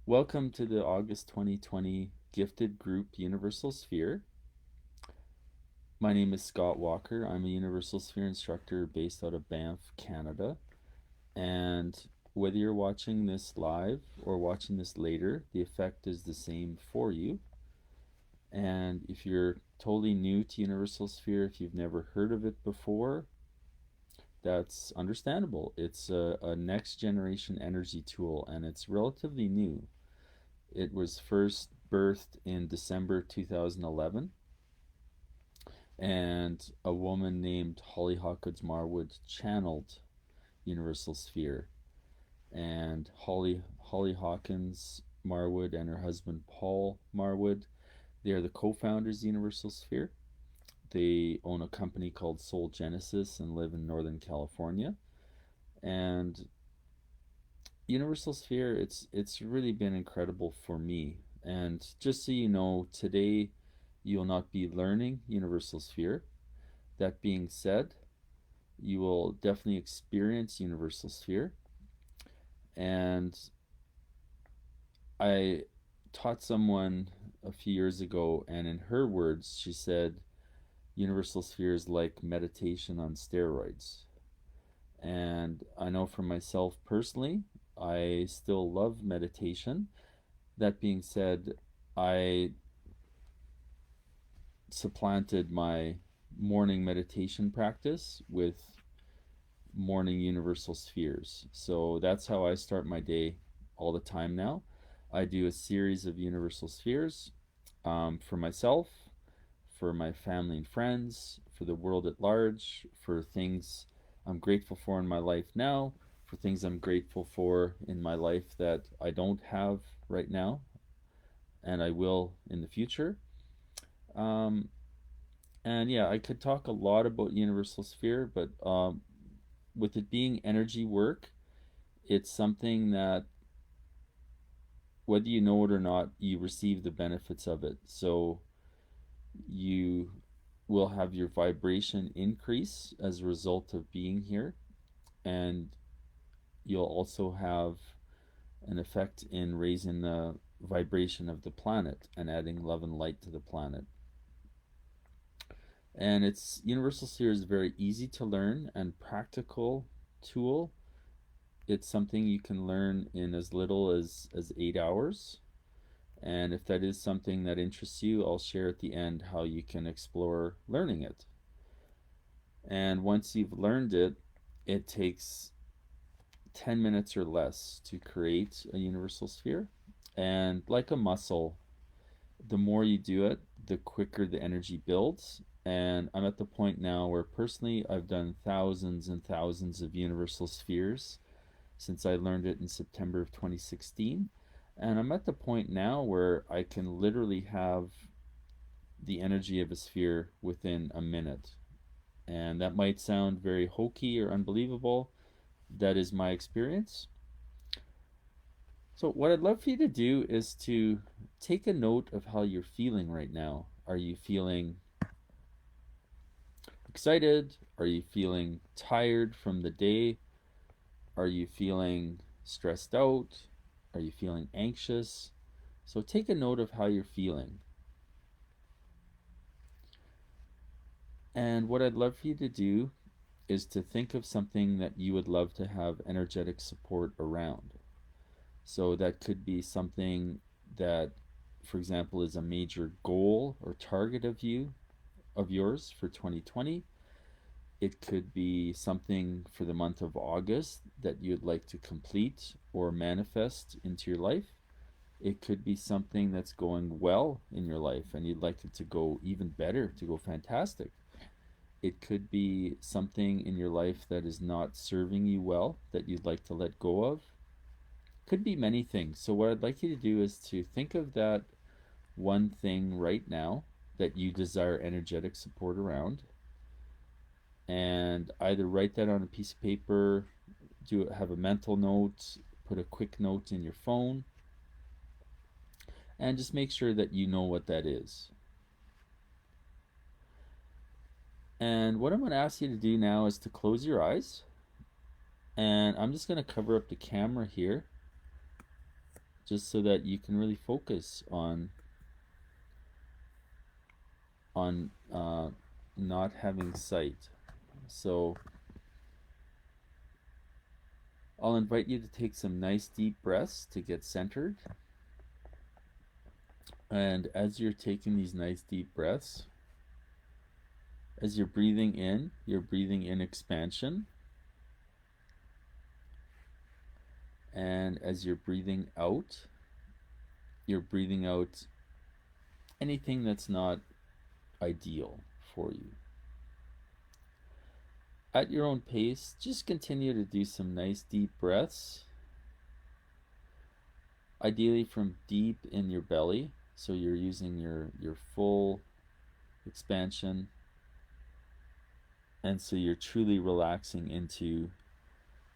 Welcome to the August 2020 Gifted Group Universal Sphere. My name is Scott Walker. I'm a Universal Sphere instructor based out of Banff, Canada. And whether you're watching this live or watching this later, the effect is the same for you. And if you're totally new to Universal Sphere, if you've never heard of it before, that's understandable. It's a next generation energy tool and it's relatively new. It was first birthed in December 2011, and a woman named Holly Hawkins Marwood channeled Universal Sphere. And Holly Hawkins Marwood and her husband Paul Marwood, they are the co-founders of Universal Sphere. They own a company called Soul Genesis and live in Northern California. And Universal Sphere, it's really been incredible for me. And just so you know, today you'll not be learning Universal Sphere. That being said, you will definitely experience Universal Sphere. And I taught someone a few years ago, and in her words, she said, Universal Sphere is like meditation on steroids. And I know for myself personally, I still love meditation. That being said, I supplanted my morning meditation practice with morning universal spheres. So that's how I start my day all the time now. I do a series of universal spheres for myself, for my family and friends, for the world at large, for things I'm grateful for in my life now, for things I'm grateful for in my life that I don't have right now and I will in the future. Um, and yeah, I could talk a lot about Universal Sphere, but with it being energy work, it's something that whether you know it or not, you receive the benefits of it. So you will have your vibration increase as a result of being here, and you'll also have an effect in raising the vibration of the planet and adding love and light to the planet. And it's Universal Sphere is a very easy to learn and practical tool. It's something you can learn in as little as 8 hours. And if that is something that interests you, I'll share at the end how you can explore learning it. And once you've learned it, it takes 10 minutes or less to create a universal sphere. And like a muscle, the more you do it, the quicker the energy builds. And I'm at the point now where personally I've done thousands and thousands of universal spheres since I learned it in September of 2016. And I'm at the point now where I can literally have the energy of a sphere within a minute. And that might sound very hokey or unbelievable. That is my experience. So, what I'd love for you to do is to take a note of how you're feeling right now. Are you feeling excited? Are you feeling tired from the day? Are you feeling stressed out? Are you feeling anxious? So, take a note of how you're feeling. And what I'd love for you to do is to think of something that you would love to have energetic support around. So that could be something that, for example, is a major goal or target of yours for 2020. It could be something for the month of August that you'd like to complete or manifest into your life. It could be something that's going well in your life and you'd like it to go even better, to go fantastic. It could be something in your life that is not serving you well that you'd like to let go of. Could be many things. So what I'd like you to do is to think of that one thing right now that you desire energetic support around, and either write that on a piece of paper, have a mental note, put a quick note in your phone, and just make sure that you know what that is. And what I'm going to ask you to do now is to close your eyes, and I'm just going to cover up the camera here just so that you can really focus on not having sight. So I'll invite you to take some nice deep breaths to get centered. And as you're taking these nice deep breaths, as you're breathing in expansion. And as you're breathing out anything that's not ideal for you. At your own pace, just continue to do some nice deep breaths, ideally from deep in your belly, so you're using your full expansion, and so you're truly relaxing into,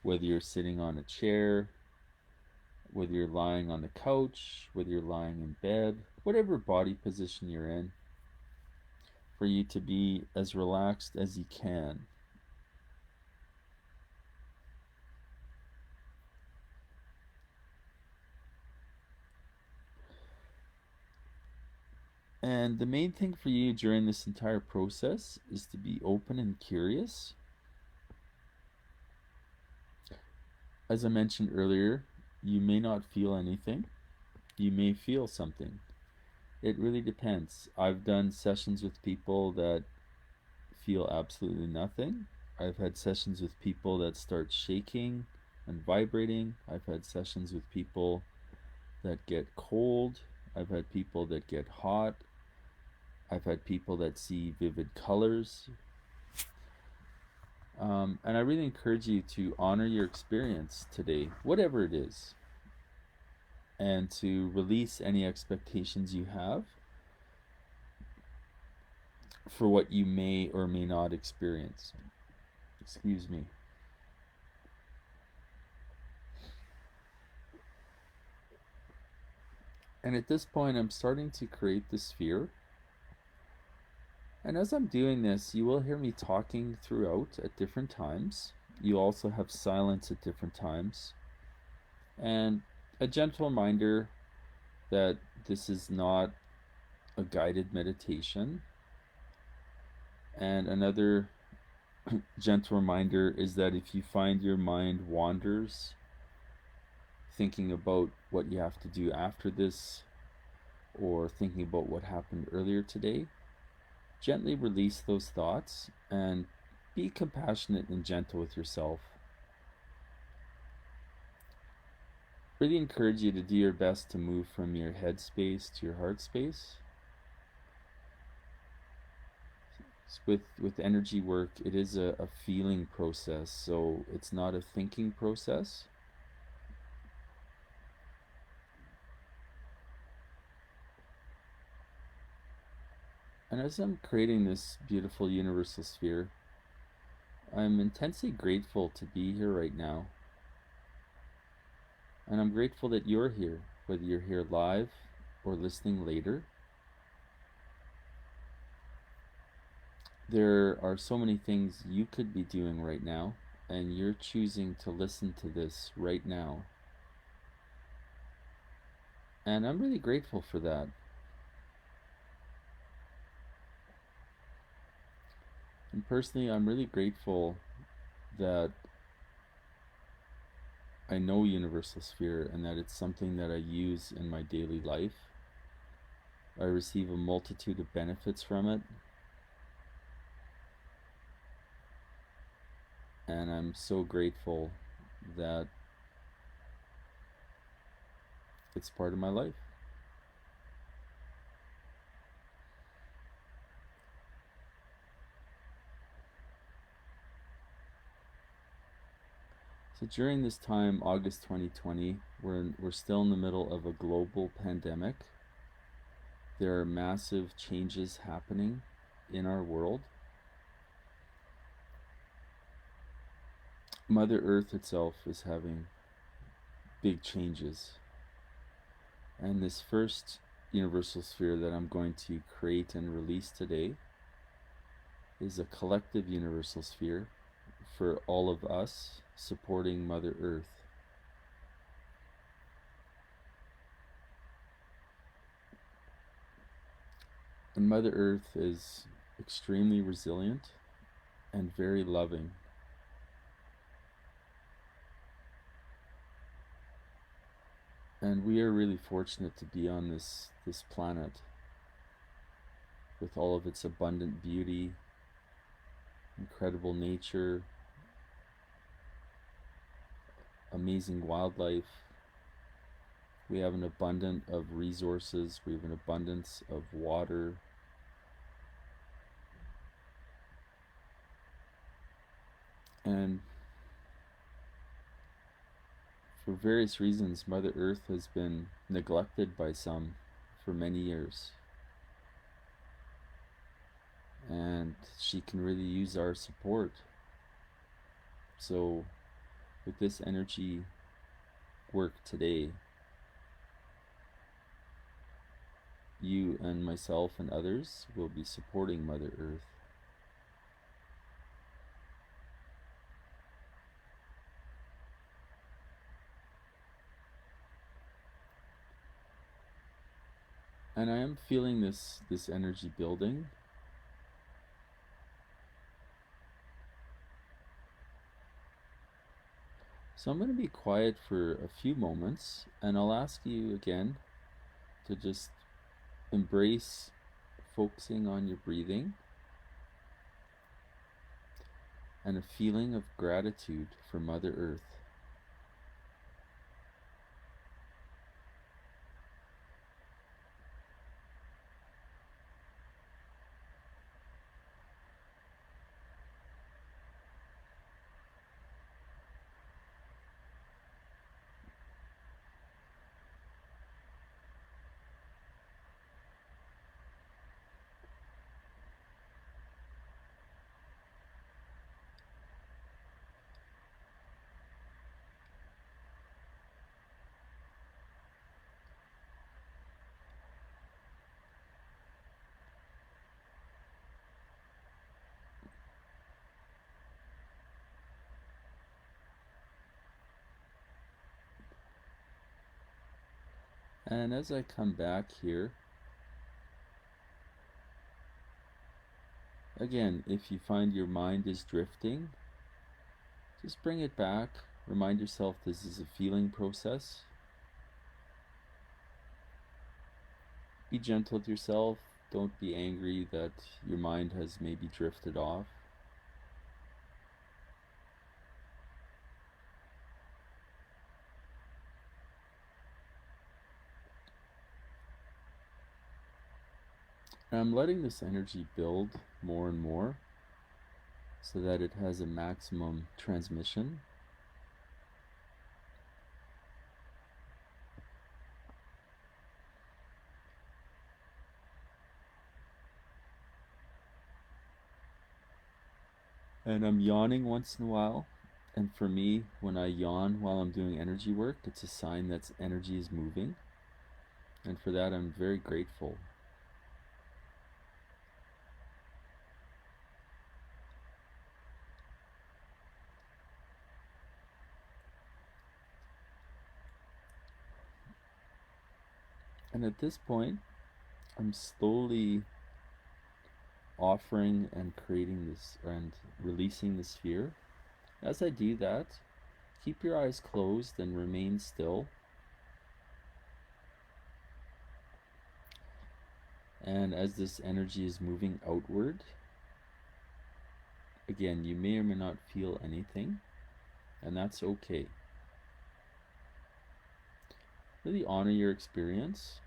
whether you're sitting on a chair, whether you're lying on the couch, whether you're lying in bed, whatever body position you're in, for you to be as relaxed as you can. And the main thing for you during this entire process is to be open and curious. As I mentioned earlier, you may not feel anything. You may feel something. It really depends. I've done sessions with people that feel absolutely nothing. I've had sessions with people that start shaking and vibrating. I've had sessions with people that get cold. I've had people that get hot. I've had people that see vivid colors. And I really encourage you to honor your experience today, whatever it is, and to release any expectations you have for what you may or may not experience. Excuse me. And at this point, I'm starting to create the sphere. And as I'm doing this, you will hear me talking throughout at different times. You also have silence at different times. And a gentle reminder that this is not a guided meditation. And another gentle reminder is that if you find your mind wanders, thinking about what you have to do after this, or thinking about what happened earlier today, gently release those thoughts and be compassionate and gentle with yourself. Really encourage you to do your best to move from your head space to your heart space. With energy work, it is a feeling process, so it's not a thinking process. And as I'm creating this beautiful universal sphere, I'm intensely grateful to be here right now. And I'm grateful that you're here, whether you're here live or listening later. There are so many things you could be doing right now, and you're choosing to listen to this right now. And I'm really grateful for that. And personally, I'm really grateful that I know Universal Sphere and that it's something that I use in my daily life. I receive a multitude of benefits from it. And I'm so grateful that it's part of my life. So during this time, August 2020, we're still in the middle of a global pandemic. There are massive changes happening in our world. Mother Earth itself is having big changes. And this first universal sphere that I'm going to create and release today is a collective universal sphere for all of us supporting Mother Earth. And Mother Earth is extremely resilient and very loving. And we are really fortunate to be on this planet with all of its abundant beauty, incredible nature, amazing wildlife. We have an abundance of resources, we have an abundance of water. And for various reasons, Mother Earth has been neglected by some for many years. And she can really use our support. So, with this energy work today, you and myself and others will be supporting Mother Earth. And I am feeling this energy building. So I'm going to be quiet for a few moments, and I'll ask you again to just embrace focusing on your breathing and a feeling of gratitude for Mother Earth. And as I come back here, again, if you find your mind is drifting, just bring it back. Remind yourself this is a feeling process. Be gentle with yourself. Don't be angry that your mind has maybe drifted off. And I'm letting this energy build more and more so that it has a maximum transmission. And I'm yawning once in a while. And for me, when I yawn while I'm doing energy work, it's a sign that energy is moving. And for that, I'm very grateful. And at this point, I'm slowly offering and creating this and releasing the sphere. As I do that, keep your eyes closed and remain still. And as this energy is moving outward, again, you may or may not feel anything, and that's okay. Really honor your experience.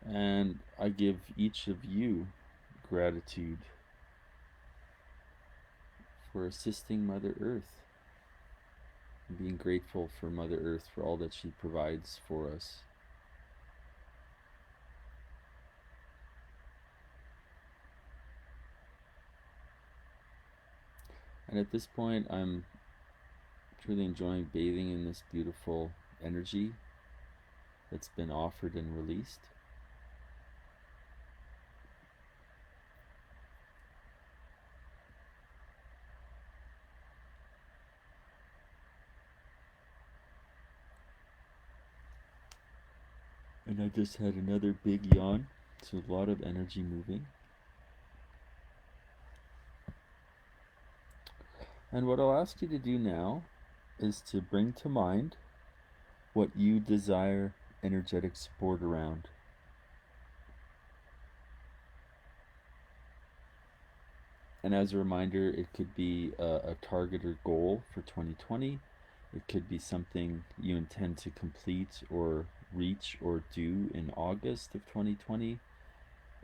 And I give each of you gratitude for assisting Mother Earth and being grateful for Mother Earth for all that she provides for us. And at this point, I'm truly enjoying bathing in this beautiful energy that's been offered and released. And I just had another big yawn, so a lot of energy moving. And what I'll ask you to do now is to bring to mind what you desire energetic support around. And as a reminder, it could be a target or goal for 2020. It could be something you intend to complete or reach or do in August of 2020.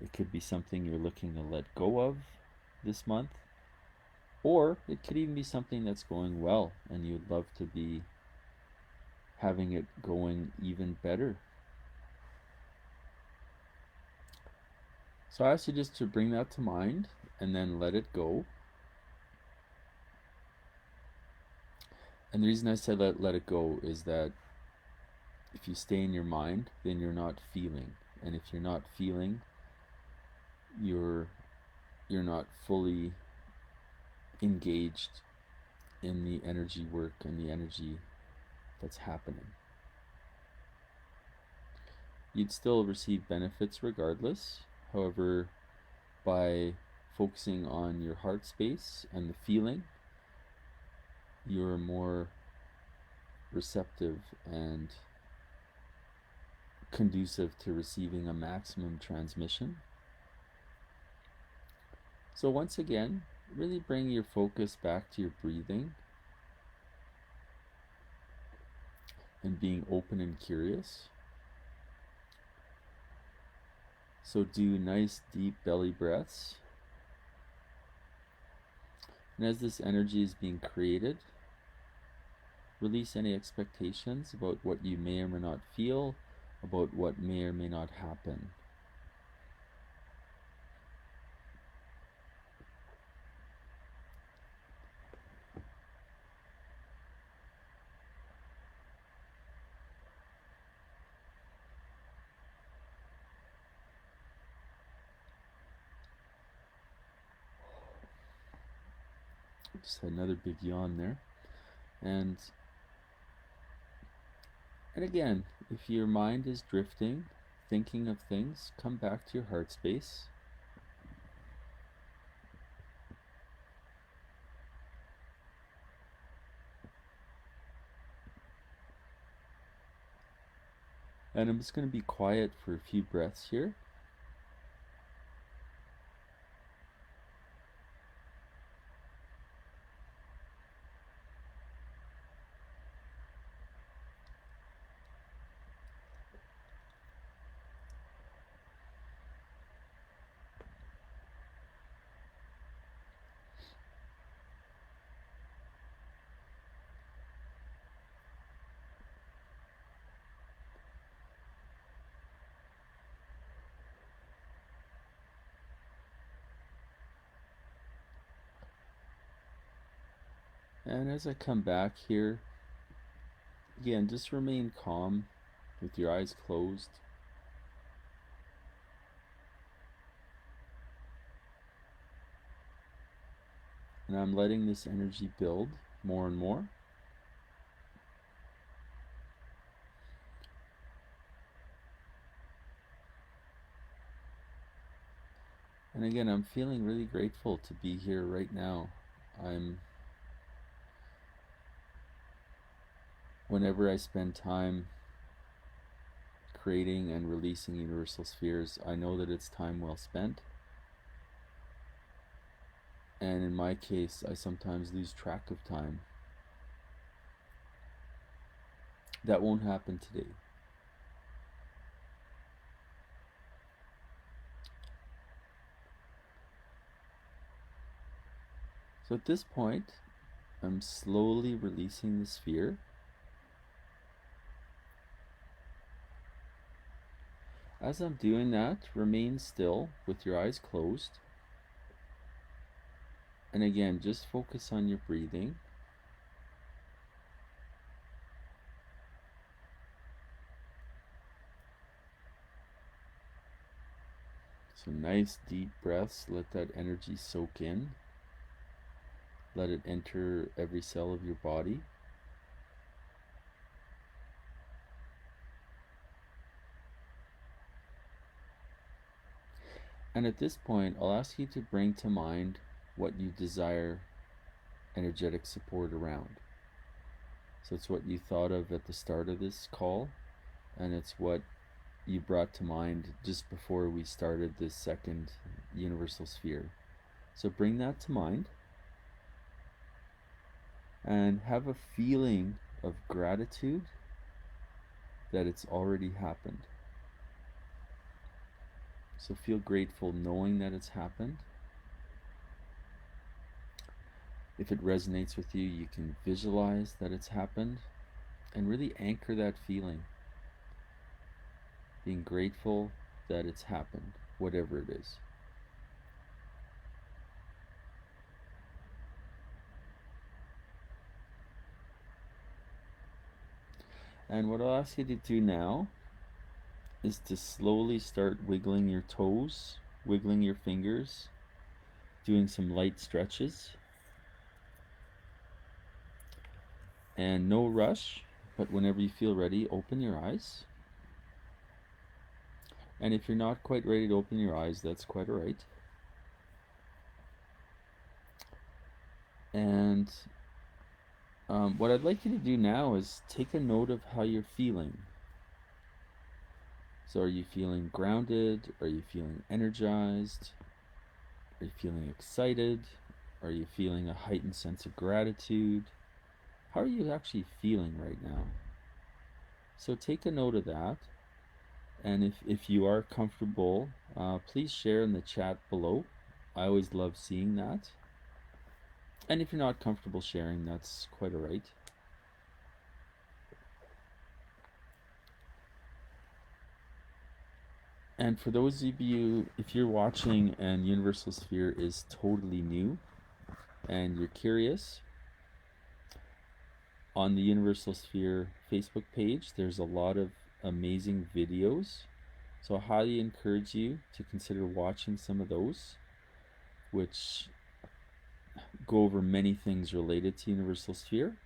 It could be something you're looking to let go of this month. Or it could even be something that's going well and you'd love to be having it going even better. So I ask you just to bring that to mind and then let it go. And the reason I said let it go is that if you stay in your mind, then you're not feeling. And if you're not feeling, you're not fully engaged in the energy work and the energy that's happening. You'd still receive benefits regardless. However, by focusing on your heart space and the feeling, you're more receptive and conducive to receiving a maximum transmission. So once again, really bring your focus back to your breathing and being open and curious. So do nice deep belly breaths. And as this energy is being created, release any expectations about what you may or may not feel, about what may or may not happen. Just had another big yawn there. And again, if your mind is drifting, thinking of things, come back to your heart space. And I'm just going to be quiet for a few breaths here. And as I come back here, again, just remain calm with your eyes closed. And I'm letting this energy build more and more. And again, I'm feeling really grateful to be here right now. Whenever I spend time creating and releasing universal spheres, I know that it's time well spent. And in my case, I sometimes lose track of time. That won't happen today. So at this point, I'm slowly releasing the sphere. As I'm doing that, remain still with your eyes closed. And again, just focus on your breathing. So nice deep breaths, let that energy soak in. Let it enter every cell of your body. And at this point, I'll ask you to bring to mind what you desire energetic support around. So it's what you thought of at the start of this call, and it's what you brought to mind just before we started this second universal sphere. So bring that to mind and have a feeling of gratitude that it's already happened. So feel grateful knowing that it's happened. If it resonates with you, you can visualize that it's happened and really anchor that feeling. Being grateful that it's happened, whatever it is. And what I'll ask you to do now is to slowly start wiggling your toes, wiggling your fingers, doing some light stretches. And no rush, but whenever you feel ready, open your eyes. And if you're not quite ready to open your eyes, that's quite all right. And what I'd like you to do now is take a note of how you're feeling. So are you feeling grounded? Are you feeling energized? Are you feeling excited? Are you feeling a heightened sense of gratitude? How are you actually feeling right now? So take a note of that. And if you are comfortable, please share in the chat below. I always love seeing that. And if you're not comfortable sharing, that's quite all right. And for those of you, if you're watching and Universal Sphere is totally new and you're curious, on the Universal Sphere Facebook page, there's a lot of amazing videos. So I highly encourage you to consider watching some of those, which go over many things related to Universal Sphere.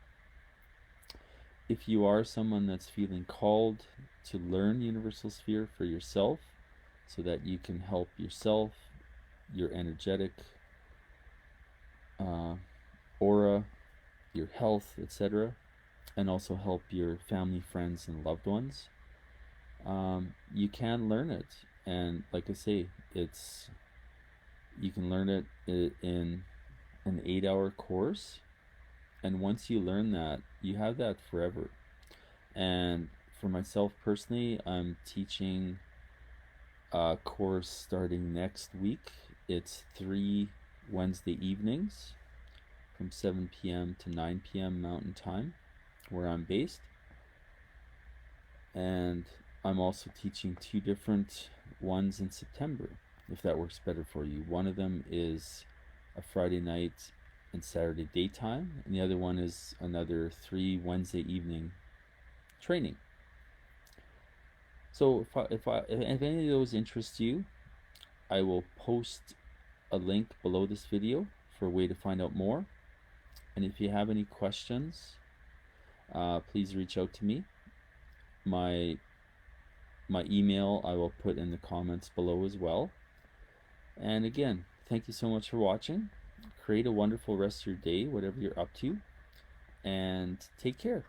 If you are someone that's feeling called to learn Universal Sphere for yourself so that you can help yourself, your energetic aura, your health, etc., and also help your family, friends, and loved ones, you can learn it. And like I say, you can learn it in an 8-hour course, and once you learn that, you have that forever. And for myself personally, I'm teaching a course starting next week. It's 3 Wednesday evenings from 7 p.m. to 9 p.m. Mountain Time, where I'm based. And I'm also teaching 2 different ones in September, if that works better for you. One of them is a Friday night and Saturday daytime, and the other one is another 3 Wednesday evening training. So if any of those interest you, I will post a link below this video for a way to find out more. And if you have any questions, please reach out to me. My email I will put in the comments below as well. And again, thank you so much for watching. Create a wonderful rest of your day, whatever you're up to, and take care.